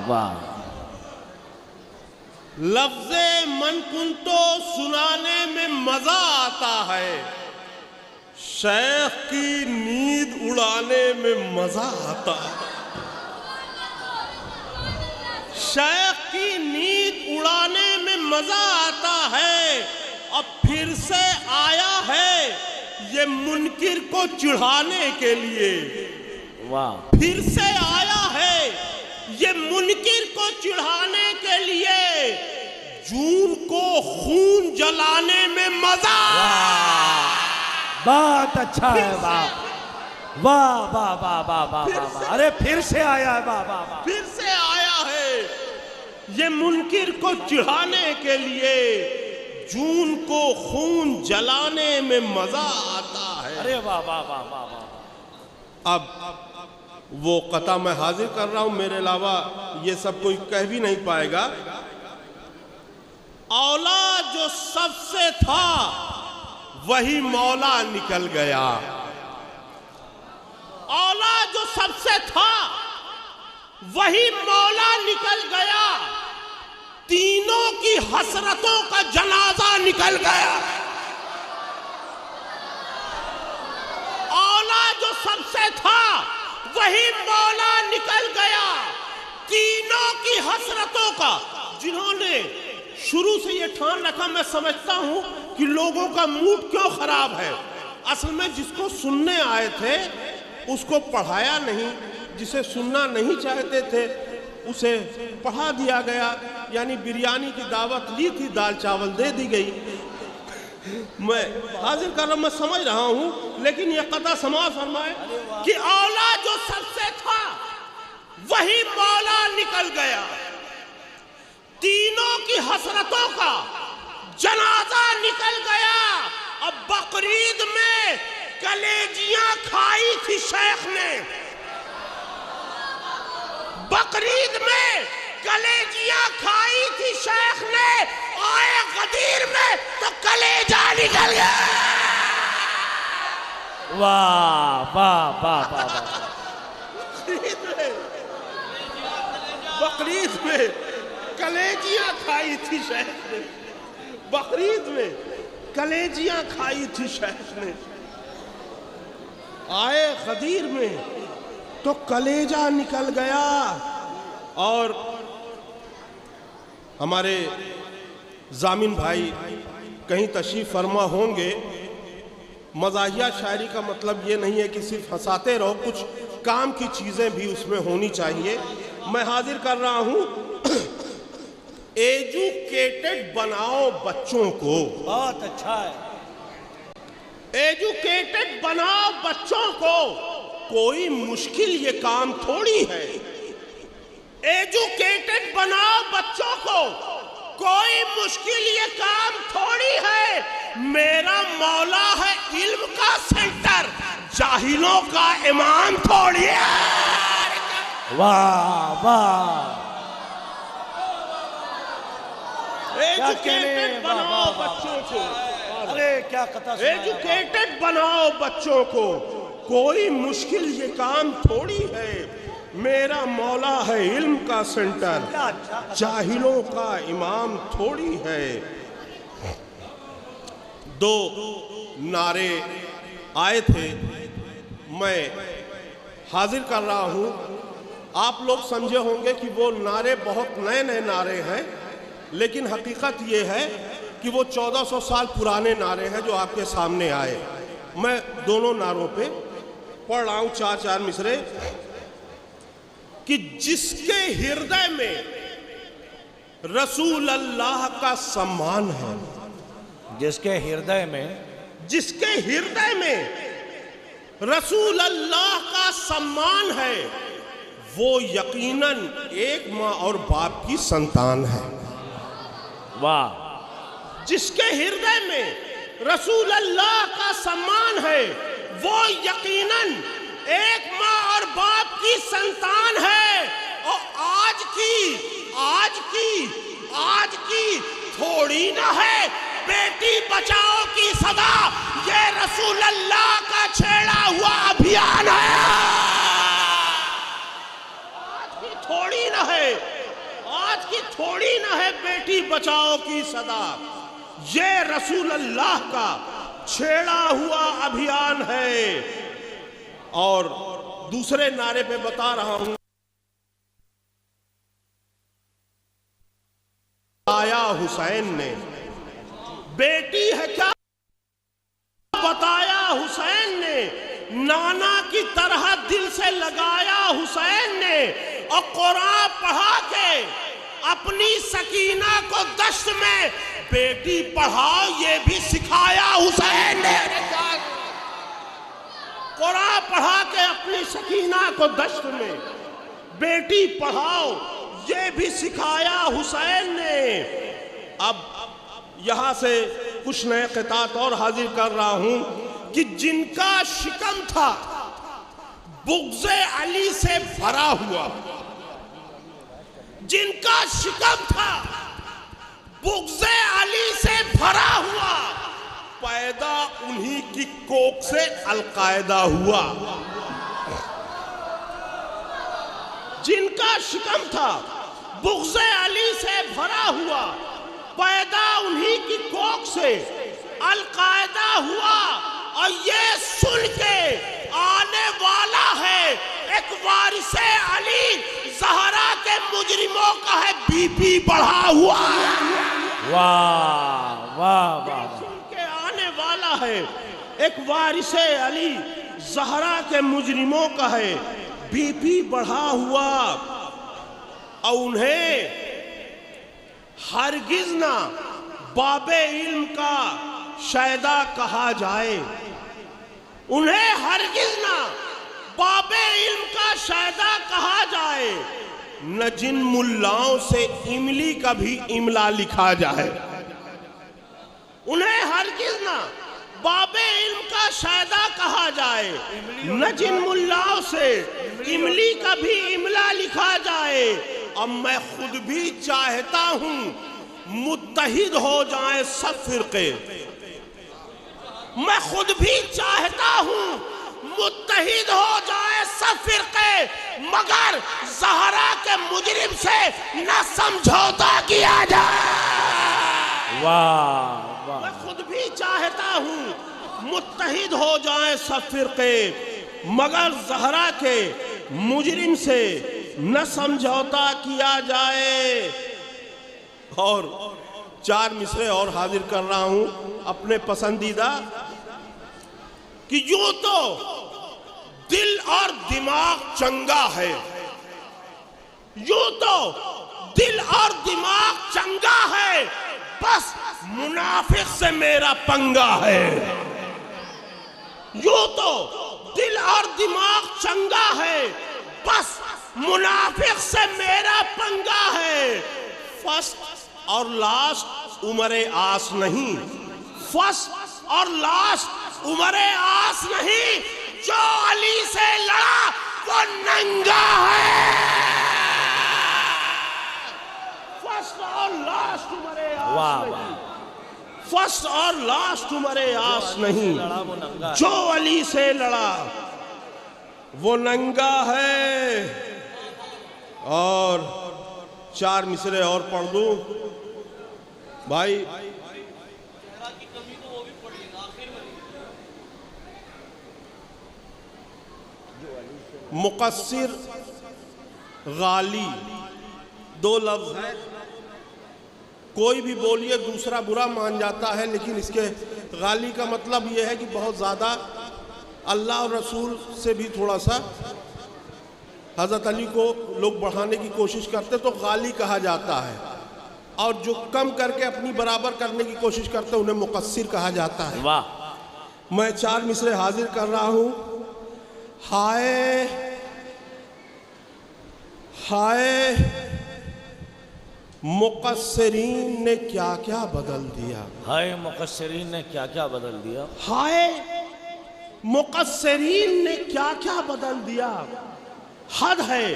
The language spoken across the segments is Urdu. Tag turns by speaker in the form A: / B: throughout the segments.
A: واہ.
B: لفظ من کنتو سنانے میں مزہ آتا ہے، شیخ کی نیند اڑانے میں مزہ آتا ہے. شیخ کی نیند اڑانے میں مزہ آتا ہے. اب پھر سے آیا ہے یہ منکر کو چڑھانے کے لیے.
A: واہ.
B: پھر سے آیا ہے یہ منکر کو چڑھانے کے لیے. جون کو خون جلانے میں مزہ.
A: بہت اچھا ہے. واہ واہ واہ واہ واہ واہ واہ. ارے پھر سے آیا ہے. واہ واہ واہ.
B: پھر سے آیا ہے یہ منکر کو چڑھانے کے لیے. جون کو خون جلانے میں مزہ آتا ہے.
A: ارے واہ واہ واہ واہ واہ.
B: اب وہ قطع میں حاضر کر رہا ہوں، میرے علاوہ یہ سب کوئی کہہ بھی نہیں پائے گا. اولا جو سب سے تھا وہی مولا نکل گیا. اولا جو سب سے تھا وہی مولا نکل گیا. تینوں کی حسرتوں کا جنازہ نکل گیا. اولا جو سب سے تھا وہی مولا نکل گیا. تینوں کی حسرتوں کا. جنہوں نے شروع سے یہ ٹھان رکھا، میں سمجھتا ہوں کہ لوگوں کا موڈ کیوں خراب ہے. اصل میں جس کو سننے آئے تھے اس کو پڑھایا نہیں، جسے سننا نہیں چاہتے تھے اسے پڑھا دیا گیا. یعنی بریانی کی دعوت لی تھی، دال چاول دے دی گئی. میں حاضر کر رہا ہوں، میں سمجھ رہا ہوں، لیکن یہ قطع سماعت فرمائے کہ اولا جو سب سے تھا وہی مولا نکل گیا. تینوں کی حسرتوں کا جنازہ نکل گیا. اب بقرعید میں کلیجیاں کھائی تھی شیخ نے. بقرعید میں کلیجیاں کھائی تھی شیخ نے. آئے غدیر میں تو کلیجہ نکل گیا.
A: واہ واہ واہ واہ.
B: بقرعید میں کلیجیاں کھائی تھی شیخ نے. بقرعید میں کلیجیاں کھائی تھی شیخ نے. آئے غدیر میں تو کلیجہ نکل گیا. اور ہمارے ضامن بھائی کہیں تشریف فرما ہوں گے. مزاحیہ شاعری کا مطلب یہ نہیں ہے کہ صرف ہنساتے رہو، کچھ کام کی چیزیں بھی اس میں ہونی چاہیے. میں حاضر کر رہا ہوں ایجوکیٹڈ بناؤ بچوں کو.
A: بہت اچھا ہے.
B: ایجوکیٹڈ بناؤ بچوں کو. کوئی مشکل یہ کام تھوڑی ہے. ایجوکیٹڈ بناؤ بچوں کو. کوئی مشکل یہ کام تھوڑی ہے. میرا مولا ہے علم کا سینٹر، جاہلوں کا امام تھوڑی ہے.
A: واہ واہ.
B: ایجوکیٹڈ بناؤ بچوں کو.
A: ارے کیا قطع سنایا.
B: ایجوکیٹڈ بناؤ بچوں کو. کوئی مشکل یہ کام تھوڑی ہے. میرا مولا ہے علم کا سینٹر، جاہلوں کا امام تھوڑی ہے. دو نعرے آئے تھے، میں حاضر کر رہا ہوں. آپ لوگ سمجھے ہوں گے کہ وہ نعرے بہت نئے نئے نعرے ہیں، لیکن حقیقت یہ ہے کہ وہ 1400 سال پرانے نعرے ہیں جو آپ کے سامنے آئے. میں دونوں نعروں پہ پڑھ رہا ہوں چار چار مصرے. کہ جس کے ہردے میں رسول اللہ کا سمان ہے.
A: جس کے ہردے میں
B: جس کے ہردے میں رسول اللہ کا سمان ہے، وہ یقیناً ایک ماں اور باپ کی سنتان ہے.
A: واہ.
B: جس کے ہردے میں رسول اللہ کا سمان ہے، وہ یقیناً ایک ماں اور باپ کی سنتان ہے. اور آج کی تھوڑی نہ ہے بیٹی بچاؤ کی صدا. یہ رسول اللہ کا چھیڑا ہوا ابھیان ہے. آج کی تھوڑی نہ ہے کی تھوڑی نہ ہے بیٹی بچاؤ کی صدا، یہ رسول اللہ کا چھیڑا ہوا ابھیان ہے۔ اور دوسرے نعرے پہ بتا رہا ہوں، آیا حسین نے، بیٹی ہے کیا بتایا حسین نے، نانا کی طرح دل سے لگایا حسین نے، اور قرآن پڑھا کے اپنی سکینہ کو دشت میں بیٹی پڑھاؤ یہ بھی سکھایا حسین نے۔ قرآن پڑھا کے اپنی سکینہ کو دشت میں بیٹی پڑھاؤ یہ بھی سکھایا حسین نے۔ اب یہاں سے کچھ نئے قطعات اور حاضر کر رہا ہوں کہ جن کا شکم تھا بغض علی سے بھرا ہوا، جن کا شکم تھا بغض علی سے بھرا ہوا، پیدا انہی کی کوکھ سے القاعدہ ہوا۔ جن کا شکم تھا بغض علی سے بھرا ہوا، پیدا انہی کی کوکھ سے القاعدہ ہوا، اور یہ سن کے آنے والا ہے ایک وارث علی، زہرا کے مجرموں کا ہے بی پی بڑھا ہوا۔
A: واہ واہ واہ،
B: سن کے آنے والا ہے ایک وارث علی، زہرا کے مجرموں کا ہے بی پی بڑھا ہوا، اور انہیں ہرگز نہ باب علم کا شیدا کہا جائے، انہیں ہرگز نہ باب علم کا شیدا کہا جائے، نہ جن ملاؤں سے املی کا بھی املا لکھا جائے، انہیں ہرگز نہ باب علم کا شیدا کہا جائے، نہ جن ملاؤں سے املی کا بھی املا لکھا جائے۔ اب میں خود بھی چاہتا ہوں متحد ہو جائیں سب فرقے، میں خود بھی چاہتا ہوں متحد ہو جائیں سب فرقے، مگر زہرا کے مجرم سے نہ سمجھوتا کیا جائے۔
A: واہ واہ،
B: میں خود بھی چاہتا ہوں متحد ہو جائیں سب فرقے، مگر زہرا کے مجرم سے نہ سمجھوتا کیا جائے۔ اور 4 مصرے اور حاضر کر رہا ہوں اپنے پسندیدہ، کہ یوں تو دل اور دماغ چنگا ہے، یوں تو دل اور دماغ چنگا ہے، بس منافق سے میرا پنگا ہے۔ یوں تو دل اور دماغ چنگا ہے، بس منافق سے میرا پنگا ہے۔ فرسٹ اور لاسٹ عمر آس نہیں، فرسٹ اور لاسٹ عمر آس نہیں، جو علی سے لڑا وہ ننگا ہے۔ فرسٹ اور لاسٹ عمر آس نہیں، فرسٹ اور لاسٹ عمر آس نہیں، جو علی سے لڑا وہ ننگا ہے۔ اور 4 مصرے اور پڑھ دوں بھائی، مقصر غالی 2 لفظ ہیں، کوئی بھی بولیے دوسرا برا مان جاتا ہے، لیکن اس کے غالی کا مطلب یہ ہے کہ بہت زیادہ اللہ اور رسول سے بھی تھوڑا سا حضرت علی کو لوگ بڑھانے کی کوشش کرتے تو غالی کہا جاتا ہے، اور جو کم کر کے اپنی برابر کرنے کی کوشش کرتے انہیں مقصر کہا جاتا ہے۔
A: واہ،
B: میں 4 مصرے حاضر کر رہا ہوں۔ ہائے ہائے مقصرین نے کیا کیا بدل دیا،
A: ہائے مقصرین نے کیا کیا بدل دیا،
B: ہائے مقصرین نے کیا کیا بدل دیا، حد ہے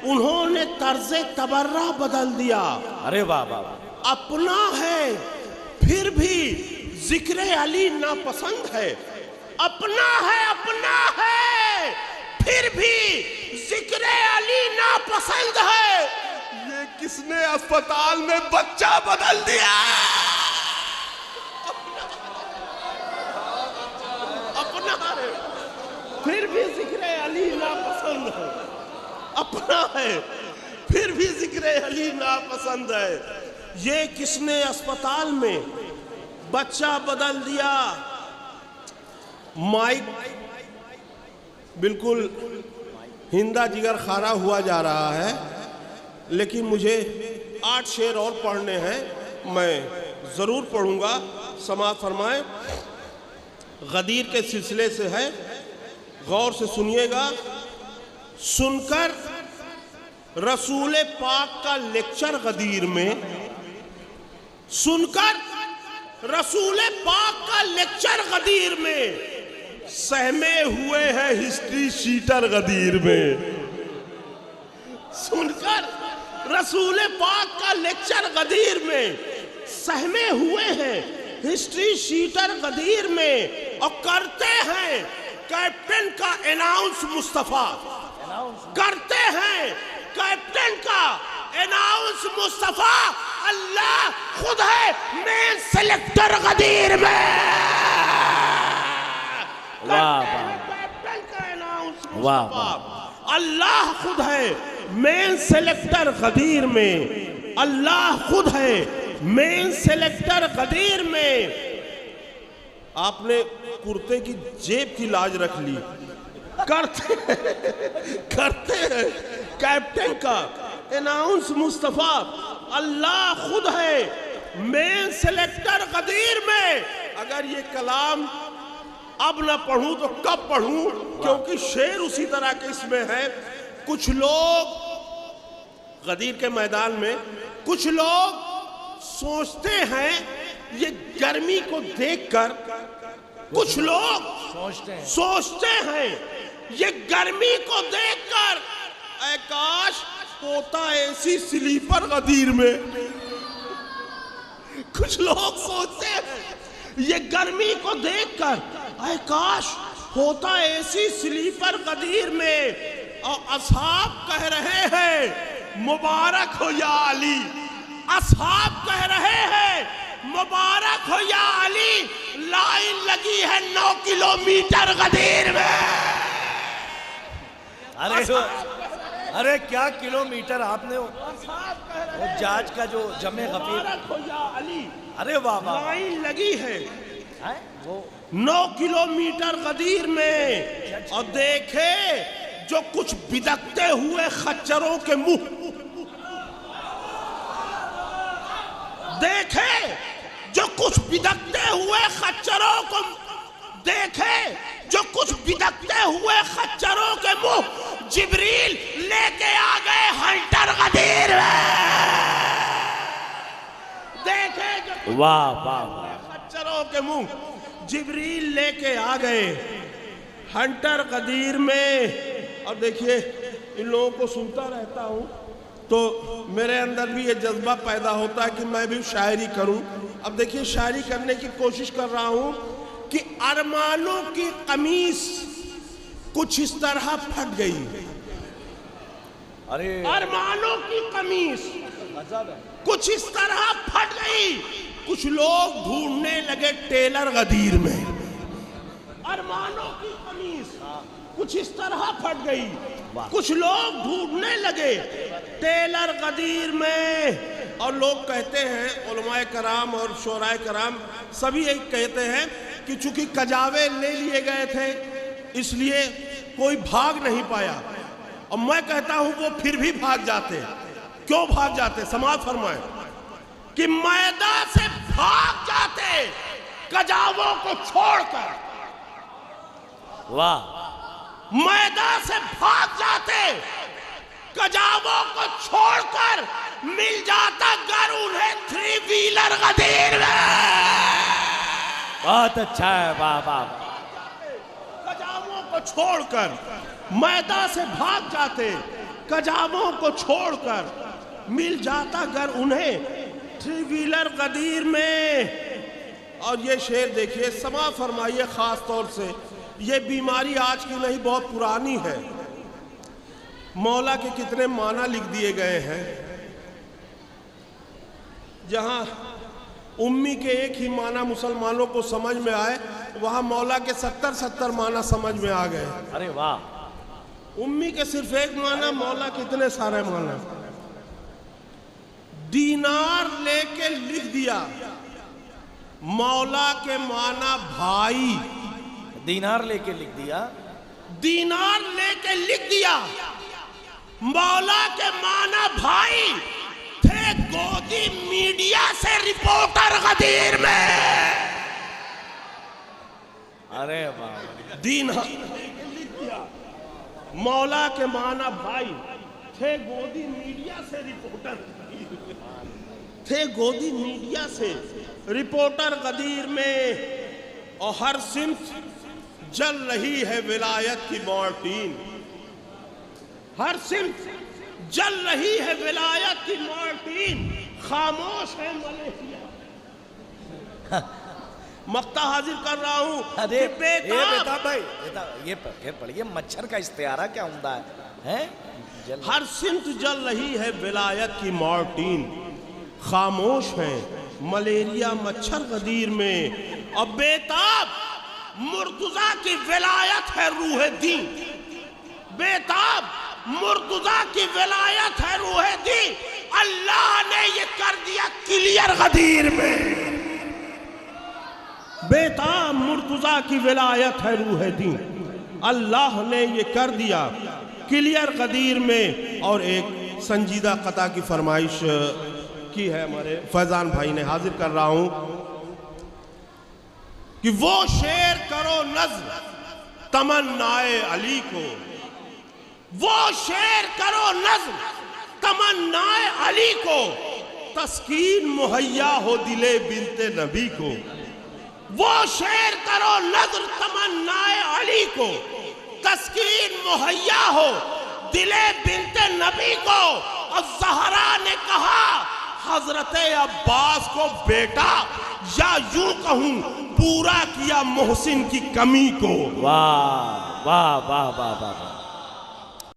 B: انہوں نے طرز تبرہ بدل دیا۔
A: ارے واہ واہ واہ،
B: اپنا ہے پھر بھی ذکر علی ناپسند ہے، اپنا ہے پھر بھی ذکر علی ناپسند ہے، یہ کس نے اسپتال میں بچہ بدل دیا؟ اپنا ہے، پھر بھی ذکر علی ناپسند ہے، اپنا ہے پھر بھی ذکر علی ناپسند ہے۔ یہ کس نے اسپتال میں بچہ بدل دیا؟ مائک بالکل ہندہ جگر خارا ہوا جا رہا ہے، لیکن مجھے 8 شعر اور پڑھنے ہیں، میں ضرور پڑھوں گا، سماعت فرمائیں۔ غدیر کے سلسلے سے ہے، غور سے سنیے گا۔ سن کر رسول پاک کا لیکچر غدیر میں، سن کر رسول پاک کا لیکچر غدیر میں، سہمے ہوئے ہیں ہسٹری شیٹر غدیر میں۔ سن کر رسول پاک کا لیکچر غدیر میں، سہمے ہوئے ہیں ہسٹری شیٹر غدیر میں، اور کرتے ہیں کیپٹن کا اناؤنس مصطفیٰ، کرتے ہیں کیپٹن کا اناؤنس مصطفیٰ، اللہ خود ہے مین سلیکٹر غدیر میں۔ کیپٹن کا اناؤنس مصطفیٰ، اللہ خود ہے مین سلیکٹر غدیر میں، اللہ خود ہے مین سلیکٹر غدیر میں۔ آپ نے کرتے کی جیب کی لاج رکھ لی، کرتے ہیں کیپٹن کا اناؤنس مصطفیٰ، اللہ خود ہے مین سلیکٹر غدیر میں۔ اگر یہ کلام اب نہ پڑھوں تو کب پڑھوں، کیونکہ شعر اسی طرح کے اس میں ہے۔ کچھ لوگ غدیر کے میدان میں، کچھ لوگ سوچتے ہیں یہ گرمی کو دیکھ کر، کچھ لوگ سوچتے ہیں یہ گرمی کو دیکھ کر، اے کاش ہوتا ایسی سلیپر غدیر میں۔ کچھ لوگ سوچتے ہیں یہ گرمی کو دیکھ کر، اے کاش ہوتا ایسی سلیپر غدیر میں، اور اصحاب کہہ رہے ہیں مبارک ہو یا علی، اصحاب کہہ رہے ہیں مبارک ہو یا علی، لائن لگی ہے 9 کلومیٹر غدیر میں۔
A: ارے کیا کلومیٹر آپ نے وہ جاج کا جو جمع غفیر،
B: مبارک ہو یا علی،
A: ارے واہ واہ،
B: لائن لگی ہے
A: وہ
B: 9 کلومیٹر غدیر میں، اور دیکھے جو کچھ بدکتے ہوئے خچروں کے منہ، دیکھے جو کچھ بدکتے ہوئے خچروں کو، دیکھے جو کچھ بدکتے ہوئے خچروں کے منہ، جبریل لے کے آ گئے ہنٹر غدیر میں۔ دیکھے جو
A: واہ واہ،
B: خچروں کے منہ جبریل لے کے آ گئے ہنٹر غدیر میں۔ اور دیکھیے ان لوگوں کو سنتا رہتا ہوں تو میرے اندر بھی یہ جذبہ پیدا ہوتا ہے کہ میں بھی شاعری کروں۔ اب دیکھیے شاعری کرنے کی کوشش کر رہا ہوں کہ ارمانوں کی قمیص کچھ اس طرح پھٹ گئی، ارمانوں کی قمیص کچھ اس طرح پھٹ گئی، کچھ لوگ ڈھونڈنے لگے ٹیلر غدیر میں۔ ارمانوں کی قمیص کچھ اس طرح پھٹ گئی، کچھ لوگ ڈھونڈنے لگے ٹیلر غدیر میں۔ اور لوگ کہتے ہیں، علماء کرام اور شعراء کرام سبھی یہی کہتے ہیں کہ چونکہ کجاوے لے لیے گئے تھے اس لیے کوئی بھاگ نہیں پایا، اور میں کہتا ہوں وہ پھر بھی بھاگ جاتے۔ کیوں بھاگ جاتے؟ سماعت فرمائیں کہ میدان سے بھاگ جاتے کجاووں کو چھوڑ کر،
A: واہ،
B: میدان سے بھاگ جاتے کجاووں کو چھوڑ کر، مل جاتا گر انہیں 3 ویلر غدیر میں۔
A: بہت اچھا ہے، واہ واہ،
B: کجاووں کو چھوڑ کر میدان سے بھاگ جاتے، کجاووں کو چھوڑ کر مل جاتا گر انہیں 3 ویلر غدیر میں۔ اور یہ شعر دیکھیے، سماع فرمائیے، خاص طور سے یہ بیماری آج کی نہیں، بہت پرانی ہے۔ مولا کے کتنے معنی لکھ دیے گئے ہیں، جہاں امی کے ایک ہی معنی مسلمانوں کو سمجھ میں آئے وہاں مولا کے 70 معنی سمجھ میں آ گئے.
A: ارے واہ.
B: امی کے صرف ایک معنی، مولا کتنے سارے معنی. دینار لے کے لکھ دیا، مولا کے معنی بھائی.
A: دینار لے کے لکھ دیا،
B: دینار لے کے لکھ دیا، مولا کے معنی بھائی تھے گودی میڈیا سے رپورٹر غدیر میں.
A: ارے واہ.
B: دینار لے کے لکھ دیا، مولا کے معنی بھائی تھے گودی میڈیا سے رپورٹر، تھے گودی میڈیا سے رپورٹر غدیر میں. اور ہر سمت جل رہی ہے ولایت کی مارٹین، ہر سمت جل رہی ہے ولایت کی مارٹین، خاموش ہے ملیشیا. مقطع حاضر کر رہا ہوں کہ
A: بیتا بھائی یہ پھر پڑھئے مچھر کا استعارہ کیا عمدہ ہے.
B: ہر سمت جل رہی ہے ولایت کی مارٹین، خاموش ہے ملیریا مچھر غدیر میں. اور بیتاب مرتضیٰ کی ولایت ہے روح دین، بیتاب مرتضیٰ کی ولایت ہے روح دین. اللہ نے یہ کر دیا کلیئر غدیر میں. بیتاب مرتضیٰ کی ولایت ہے روح دین، اللہ نے یہ کر دیا کلیئر غدیر میں. اور ایک سنجیدہ قطع کی فرمائش کی ہے ہمارے فیضان بھائی نے، حاضر کر رہا ہوں کہ وہ شعر کرو نظم تمنائے علی کو، وہ شعر کرو نظم تمنائے علی کو، تسکین مہیا ہو دل بنت نبی کو. وہ شعر کرو نظم تمنائے علی کو، تسکین مہیا ہو دل بنت نبی کو. اور زہرا نے کہا حضرت عباس کو بیٹا، یا یوں کہوں پورا کیا محسن کی کمی کو.
A: واہ واہ واہ واہ واہ.